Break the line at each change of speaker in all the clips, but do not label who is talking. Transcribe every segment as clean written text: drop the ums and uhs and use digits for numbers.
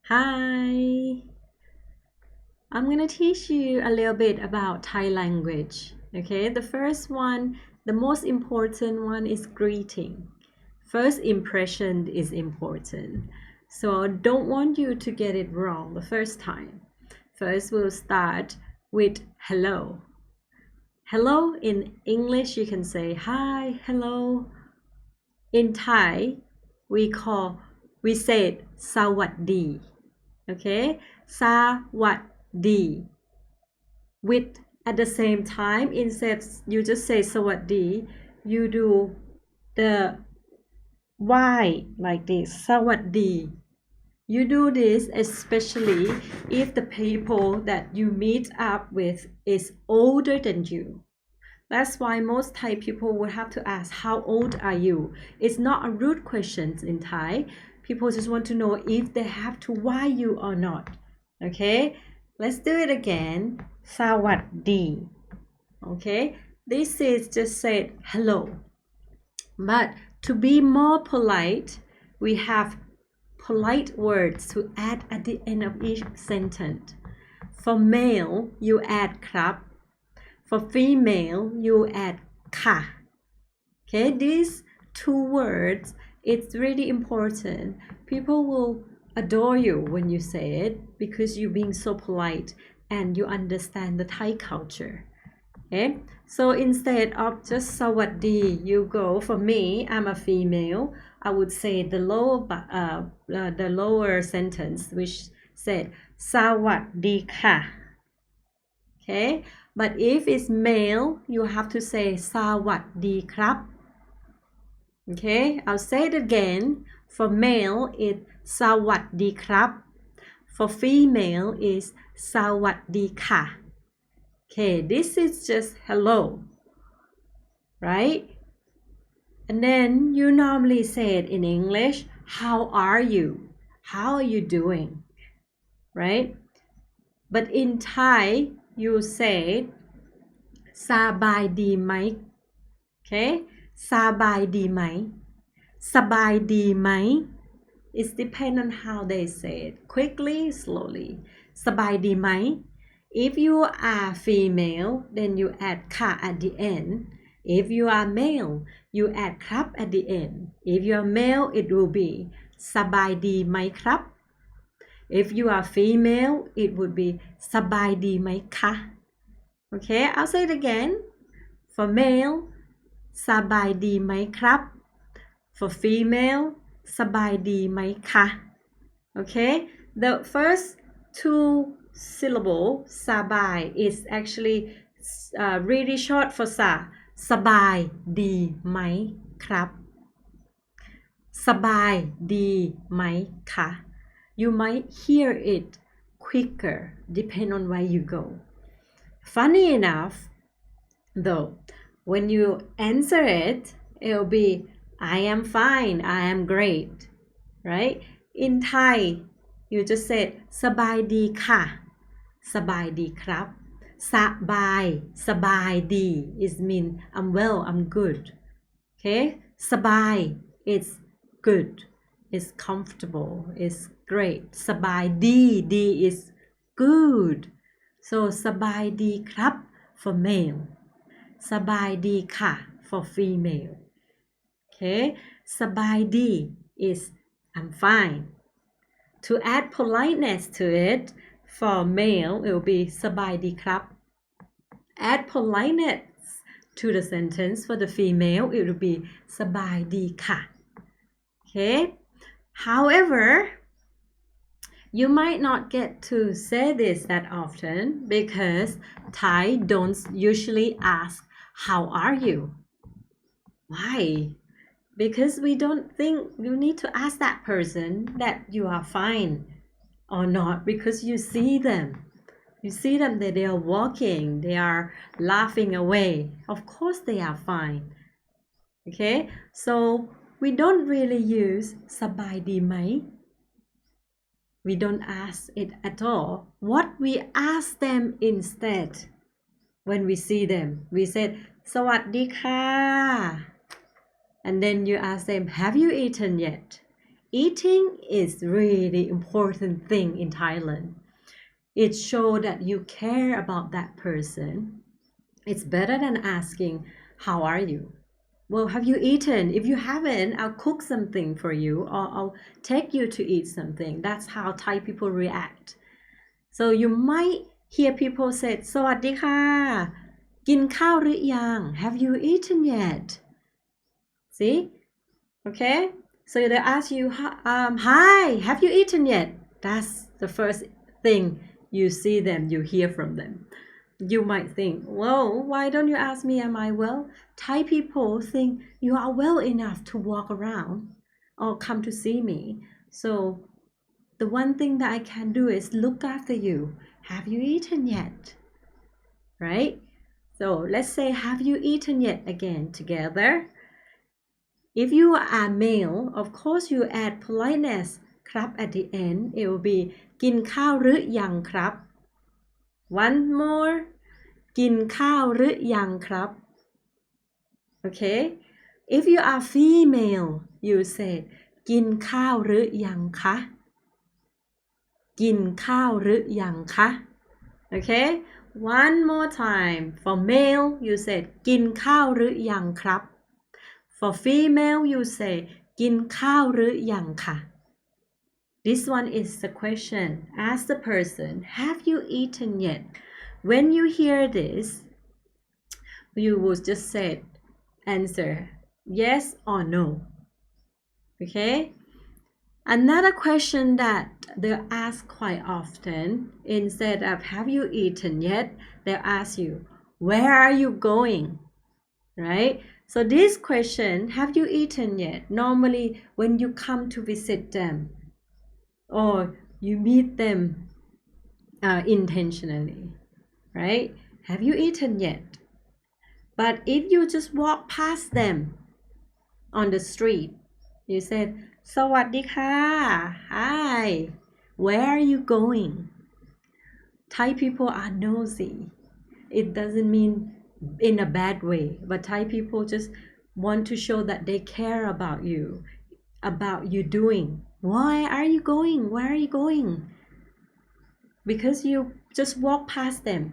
Hi, I'm gonna teach you a little bit about Thai language. Okay, the first one, the most important one is greeting. First impression is important. So don't want you to get it wrong the first time. First, we'll start with hello. Hello in English, you can say hi, hello. In Thai, we say it สวัสดี okay สวัสดี with at the same time instead you just say สวัสดี you do the y like this สวัสดี you do this especially if the people that you meet up with is older than you. That's why most Thai people would have to ask, how old are you? It's not a rude question in Thai. People just want to know if they have to why you or not. Okay, let's do it again. สวัสดี Okay, this is just said hello. But to be more polite, we have polite words to add at the end of each sentence. For male, you add ครับ For female, you add ค่ะ Okay, these two words, it's really important. People will adore you when you say it because you're being so polite and you understand the Thai culture. Okay, so instead of just สวัสดี you go, for me, I'm a female, I would say the lower sentence which said สวัสดีค่ะ Okay, but if it's male, you have to say สวัสดีครับ Okay, I'll say it again. For male, it's สวัสดีครับ For female, is สวัสดีค่ะ Okay, this is just hello, right? And then you normally say it in English, how are you? How are you doing? Right? But in Thai, you say สบายดีไหม Okay, สบายดีไหม สบายดีไหม It depends on how they say it, quickly, slowly. สบายดีไหม If you are female, then you add ค่ะ at the end. If you are male, you add ครับ at the end. If you are male, it will be สบายดีไหมครับ If you are female, it would be สบายดีไหมคะ Okay, I'll say it again. For male, สบายดีไหมครับ For female, สบายดีไหมคะ Okay, the first two syllable สบาย is actually really short for สบายดีไหมครับ สบายดีไหมคะ You might hear it quicker depending on where you go. Funny enough, though, when you answer it, it'll be I am fine, I am great, right? In Thai, you just said สบายดีค่ะ สบายดีครับ สบาย สบายดี is mean I'm well, I'm good. Okay, สบาย it's good, it's comfortable, it's great. สบายดี D is good. So สบายดีครับ for male. สบายดีค่ะ for female. Okay, สบายดี is I'm fine. To add politeness to it, for male, it will be สบายดีครับ Add politeness to the sentence for the female, it will be สบายดีค่ะ Okay, however, you might not get to say this that often because Thai don't usually ask how are you. Why? Because we don't think you need to ask that person that you are fine or not, because you see them that they are walking, they are laughing away. Of course they are fine. Okay, so we don't really use สบายดีไหม We don't ask it at all. What we ask them instead, when we see them, we said สวัสดีค่ะ and then you ask them, have you eaten yet? eating is really important thing in Thailand. It shows that you care about that person. It's better than asking, how are you? Well, have you eaten? If you haven't, I'll cook something for you or I'll take you to eat something. That's how Thai people react. So you might hear people say สวัสดีค่ะ กินข้าวหรือยัง Have you eaten yet? See? Okay? So they ask you, hi, have you eaten yet? That's the first thing you see them, you hear from them. You might think, well, why don't you ask me, am I well? Thai people think you are well enough to walk around or come to see me. So the one thing that I can do is look after you. Have you eaten yet? Right? So let's say, have you eaten yet again together? If you are male, of course you add politeness ครับ at the end. It will be กินข้าวหรือยังครับ One more. กินข้าวหรือยังครับ Okay? If you are female, you say กินข้าวหรือยังคะ กินข้าวหรือยังคะ Okay? One more time. For male, you say กินข้าวหรือยังครับ For female, you say กินข้าวหรือยังคะ This one is the question. Ask the person, have you eaten yet? When you hear this, you will just say answer yes or no. Okay? Another question that they ask quite often, instead of have you eaten yet, they'll ask you, where are you going? Right? So this question, have you eaten yet? Normally when you come to visit them or you meet them intentionally, right? Have you eaten yet? But if you just walk past them on the street, you said, สวัสดีค่ะ Hi, where are you going? Thai people are nosy. It doesn't mean in a bad way, but Thai people just want to show that they care about you doing. Why are you going? Where are you going? Because you just walk past them,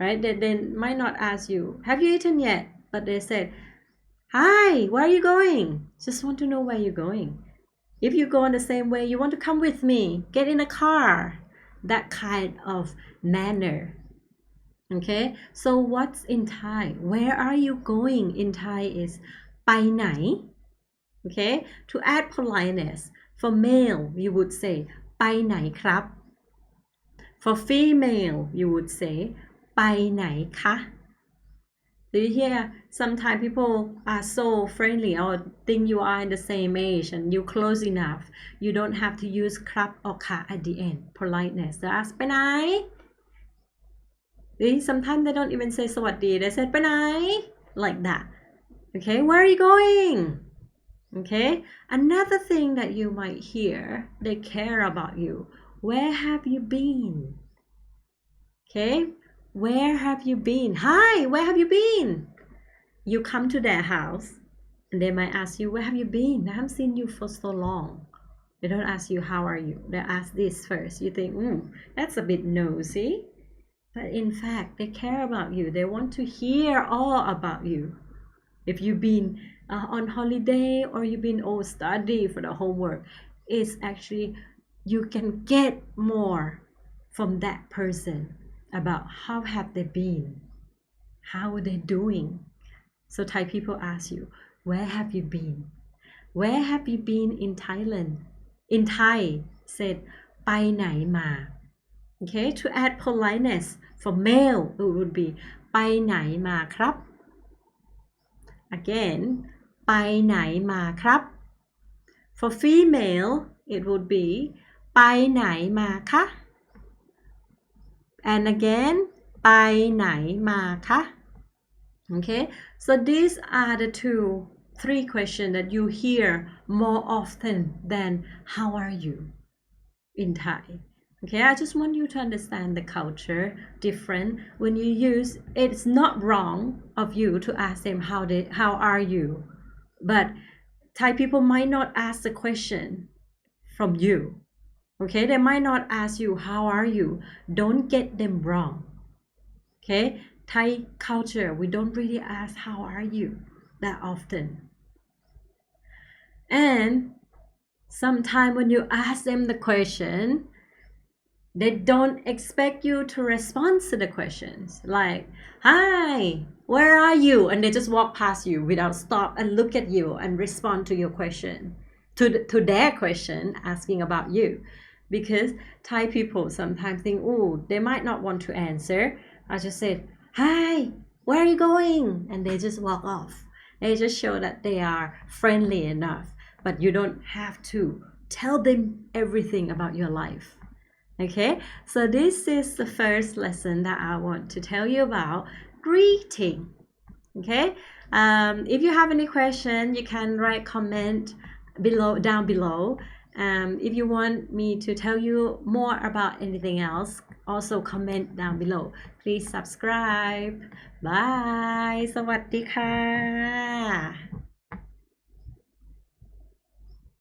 right? They might not ask you, have you eaten yet? But they said, hi, where are you going? Just want to know where you're going. If you go in the same way, you want to come with me, get in a car. That kind of manner. Okay, so what's in Thai? Where are you going in Thai is ไปไหน Okay, to add politeness, for male you would say ไปไหนครับ For female you would say ไปไหนคะ Do you hear? Sometimes people are so friendly or think you are in the same age and you close enough. You don't have to use ครับ or ค่ะ at the end. Politeness. They ask ไปไหน? Sometimes they don't even say สวัสดี They say ไปไหน? Like that. Okay, where are you going? Okay, another thing that you might hear, they care about you. Where have you been? Okay, where have you been? Hi, where have you been? You come to their house and they might ask you, where have you been? I haven't seen you for so long. They don't ask you, how are you? They ask this first. You think, that's a bit nosy. But in fact, they care about you. They want to hear all about you. If you've been on holiday or you've been study for the homework, it's actually, you can get more from that person about how have they been, how are they doing. So Thai people ask you, where have you been? Where have you been in Thailand? In Thai, said ไปไหนมา Okay, to add politeness, for male it would be ไปไหนมาครับ Again, ไปไหนมาครับ For female, it would be ไปไหนมาคะ And again, ไปไหนมาคะ Okay, so these are the three questions that you hear more often than how are you in Thai. Okay, I just want you to understand the culture different. When you use, it's not wrong of you to ask them how are you, but Thai people might not ask the question from you. Okay, they might not ask you, how are you? Don't get them wrong. Okay, Thai culture, we don't really ask, how are you, that often. And sometimes when you ask them the question, they don't expect you to respond to the questions. Like, hi, where are you? And they just walk past you without stop and look at you and respond to your question, to their question asking about you. Because Thai people sometimes think, oh, they might not want to answer. I just said, hi, where are you going? And they just walk off. They just show that they are friendly enough. But you don't have to tell them everything about your life. Okay, so this is the first lesson that I want to tell you about greeting. Okay, if you have any question, you can write comment down below. If you want me to tell you more about anything else, also comment down below. Please subscribe. Bye สวัสดีค่ะ